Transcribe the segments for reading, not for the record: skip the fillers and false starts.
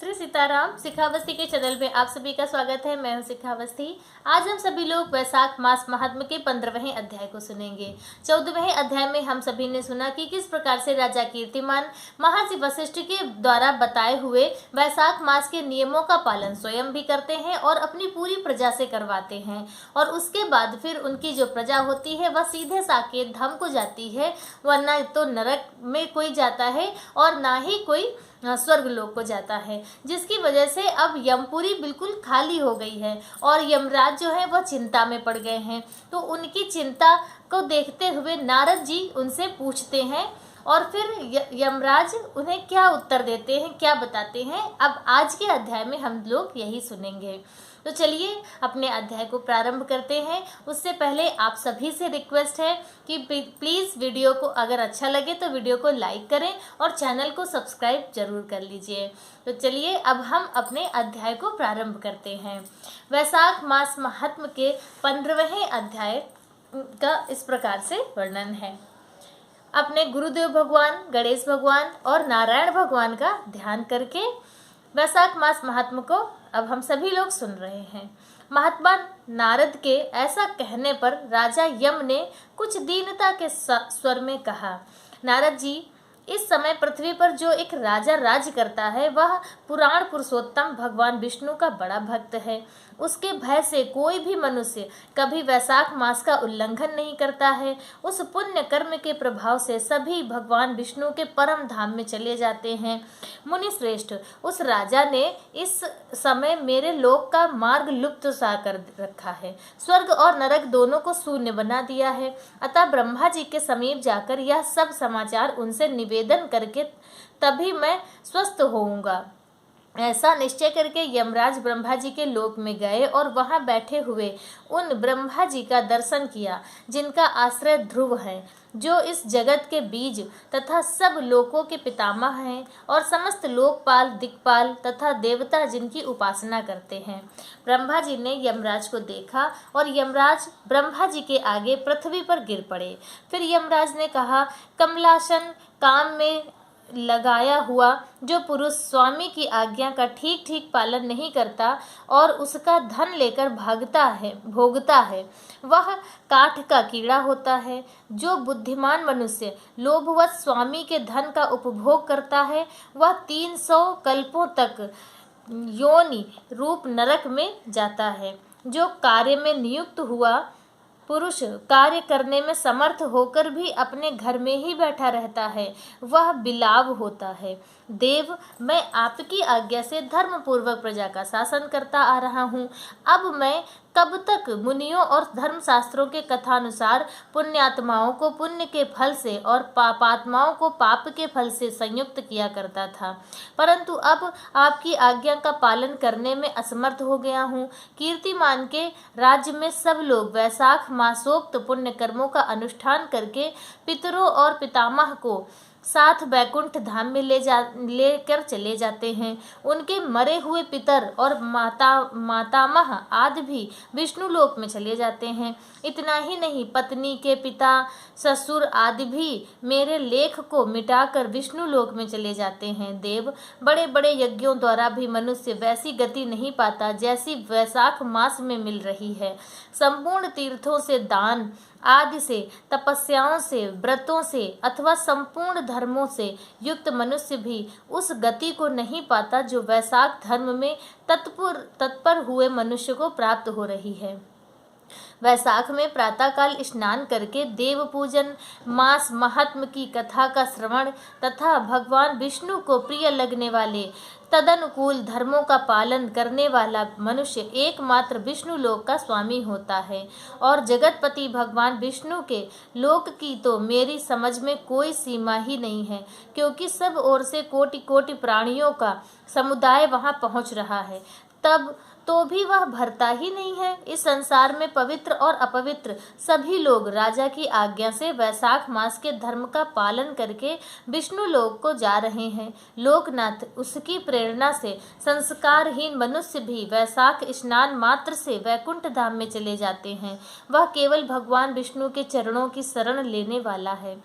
श्री सीताराम। शिखावस्थी के चैनल में आप सभी का स्वागत है। मैं हूं शिखावस्थी। आज हम सभी लोग वैशाख मास महात्म के 15वें अध्याय को सुनेंगे। 14वें अध्याय में हम सभी ने सुना कि किस प्रकार से राजा कीर्तिमान महर्षि वशिष्ठ के द्वारा बताए हुए वैशाख मास के नियमों का पालन स्वयं भी करते हैं और अपनी पूरी प्रजा से करवाते हैं, और उसके बाद फिर उनकी जो प्रजा होती है वह सीधे साकेत धाम को जाती है, वरना तो नरक में कोई जाता है और ना ही कोई स्वर्ग लोक को जाता है, जिसकी वजह से अब यमपुरी बिल्कुल खाली हो गई है और यमराज जो है वह चिंता में पड़ गए हैं। तो उनकी चिंता को देखते हुए नारद जी उनसे पूछते हैं और फिर यमराज उन्हें क्या उत्तर देते हैं, क्या बताते हैं, अब आज के अध्याय में हम लोग यही सुनेंगे। तो चलिए अपने अध्याय को प्रारंभ करते हैं। उससे पहले आप सभी से रिक्वेस्ट है कि प्लीज़ वीडियो को अगर अच्छा लगे तो वीडियो को लाइक करें और चैनल को सब्सक्राइब जरूर कर लीजिए। तो चलिए अब हम अपने अध्याय को प्रारंभ करते हैं। वैशाख मास महात्म के 15वें अध्याय का इस प्रकार से वर्णन है। अपने गुरुदेव भगवान, गणेश भगवान और नारायण भगवान का ध्यान करके वैशाख मास महात्म को अब हम सभी लोग सुन रहे हैं। महात्मा नारद के ऐसा कहने पर राजा यम ने कुछ दीनता के स्वर में कहा, नारद जी, इस समय पृथ्वी पर जो एक राजा राज करता है वह पुराण पुरुषोत्तम भगवान विष्णु का बड़ा भक्त है। उसके भय से कोई भी मनुष्य कभी वैशाख मास का उल्लंघन नहीं करता है। उस पुण्य कर्म के प्रभाव से सभी भगवान विष्णु के परम धाम में चले जाते हैं। मुनि श्रेष्ठ, उस राजा ने इस समय मेरे लोक का मार्ग लुप्त सा कर रखा है, स्वर्ग और नरक दोनों को शून्य बना दिया है। अतः ब्रह्मा जी के समीप जाकर यह सब समाचार उनसे निवेदन करके तभी मैं स्वस्थ होऊंगा। ऐसा निश्चय करके यमराज ब्रह्मा जी के लोक में गए और वहां बैठे हुए उन ब्रह्मा जी का दर्शन किया जिनका आश्रय ध्रुव है, जो इस जगत के बीज तथा सब लोकों के पितामह हैं और समस्त लोकपाल, दिक्पाल तथा देवता जिनकी उपासना करते हैं। ब्रह्मा जी ने यमराज को देखा और यमराज ब्रह्मा जी के आगे पृथ्वी पर गिर पड़े। फिर यमराज ने कहा, कमलासन, काम में लगाया हुआ जो पुरुष स्वामी की आज्ञा का ठीक ठीक पालन नहीं करता और उसका धन लेकर भोगता है वह काठ का कीड़ा होता है। जो बुद्धिमान मनुष्य लोभवश स्वामी के धन का उपभोग करता है वह 300 कल्पों तक योनि रूप नरक में जाता है। जो कार्य में नियुक्त हुआ पुरुष कार्य करने में समर्थ होकर भी अपने घर में ही बैठा रहता है, वह बिलाव होता है। देव, मैं आपकी आज्ञा से धर्म पूर्वक प्रजा का शासन करता आ रहा हूँ। अब मैं कब तक मुनियों और धर्मशास्त्रों के कथानुसार पुण्यात्माओं को पुण्य के फल से और पापात्माओं को पाप के फल से संयुक्त किया करता था, परंतु अब आपकी आज्ञा का पालन करने में असमर्थ हो गया हूँ। कीर्तिमान के राज्य में सब लोग वैशाख मासोक्त पुण्य कर्मों का अनुष्ठान करके पितरों और पितामह को साथ बैकुंठ धाम में लेकर चले जाते हैं। उनके मरे हुए पितर और मातामह आदि भी विष्णु लोक में चले जाते हैं। इतना ही नहीं, पत्नी के पिता, ससुर आदि भी मेरे लेख को मिटाकर विष्णु लोक में चले जाते हैं। देव, बड़े बड़े यज्ञों द्वारा भी मनुष्य वैसी गति नहीं पाता जैसी वैशाख मास में मिल रही है। संपूर्ण तीर्थों से, दान आदि से, तपस्याओं से, व्रतों से अथवा संपूर्ण धर्मों से युक्त मनुष्य भी उस गति को नहीं पाता जो वैशाख धर्म में तत्पर हुए मनुष्य को प्राप्त हो रही है। वैशाख में प्रातःकाल स्नान करके देव पूजन, मास महात्म की कथा का श्रवण तथा भगवान विष्णु को प्रिय लगने वाले तदनुकूल धर्मों का पालन करने वाला मनुष्य एकमात्र विष्णु लोक का स्वामी होता है। और जगतपति भगवान विष्णु के लोक की तो मेरी समझ में कोई सीमा ही नहीं है, क्योंकि सब ओर से कोटि कोटि प्राणियों का समुदाय वहां पहुंच रहा है, तब तो भी वह भरता ही नहीं है। इस संसार में पवित्र और अपवित्र सभी लोग राजा की आज्ञा से वैशाख मास के धर्म का पालन करके विष्णु लोक को जा रहे हैं। लोकनाथ, उसकी प्रेरणा से संस्कारहीन मनुष्य भी वैशाख स्नान मात्र से वैकुंठ धाम में चले जाते हैं। वह केवल भगवान विष्णु के चरणों की शरण लेने वाला है।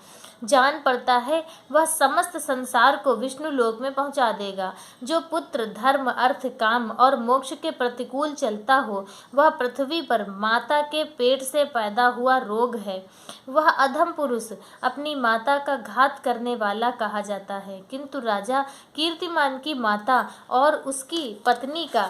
जान पड़ता है वह समस्त संसार को विष्णु लोक में पहुंचा देगा। जो पुत्र, धर्म, अर्थ, काम और मोक्ष के प्रतिकूल चलता हो वह पृथ्वी पर माता के पेट से पैदा हुआ रोग है। वह अधम पुरुष अपनी माता का घात करने वाला कहा जाता है। किंतु राजा कीर्तिमान की माता और उसकी पत्नी का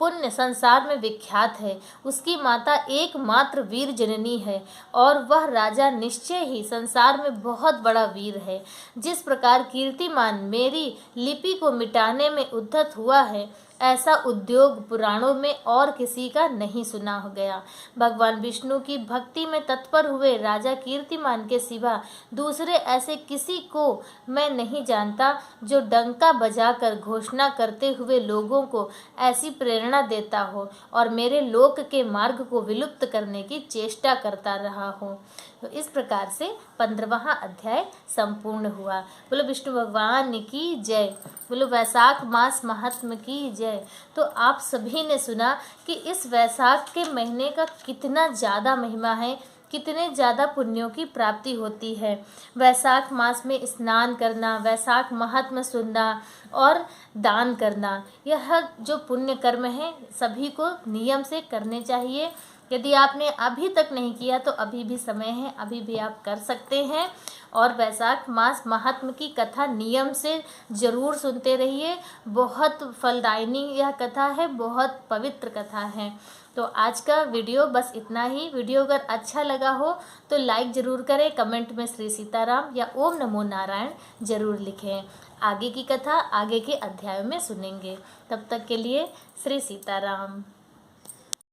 पुण्य संसार में विख्यात है। उसकी माता एकमात्र वीर जननी है और वह राजा निश्चय ही संसार में बहुत बड़ा वीर है। जिस प्रकार कीर्तिमान मेरी लिपि को मिटाने में उद्यत हुआ है, ऐसा उद्योग पुराणों में और किसी का नहीं सुना हो गया। भगवान विष्णु की भक्ति में तत्पर हुए राजा कीर्तिमान के सिवा दूसरे ऐसे किसी को मैं नहीं जानता जो डंका बजाकर घोषणा करते हुए लोगों को ऐसी प्रेरणा देता हो और मेरे लोक के मार्ग को विलुप्त करने की चेष्टा करता रहा हो। तो इस प्रकार से 15वां अध्याय संपूर्ण हुआ। बोलो विष्णु भगवान की जय। बोलो वैशाख मास महात्म की जय। तो आप सभी ने सुना कि इस वैशाख के महीने का कितना ज़्यादा महिमा है, कितने ज़्यादा पुण्यों की प्राप्ति होती है। वैशाख मास में स्नान करना, वैशाख महात्म्य सुनना और दान करना, यह जो पुण्य कर्म है सभी को नियम से करने चाहिए। यदि आपने अभी तक नहीं किया तो अभी भी समय है, अभी भी आप कर सकते हैं। और वैशाख मास महात्म्य की कथा नियम से ज़रूर सुनते रहिए। बहुत फलदायिनी यह कथा है, बहुत पवित्र कथा है। तो आज का वीडियो बस इतना ही। वीडियो अगर अच्छा लगा हो तो लाइक ज़रूर करें, कमेंट में श्री सीताराम या ओम नमो नारायण ज़रूर लिखें। आगे की कथा आगे के अध्यायों में सुनेंगे। तब तक के लिए श्री सीताराम।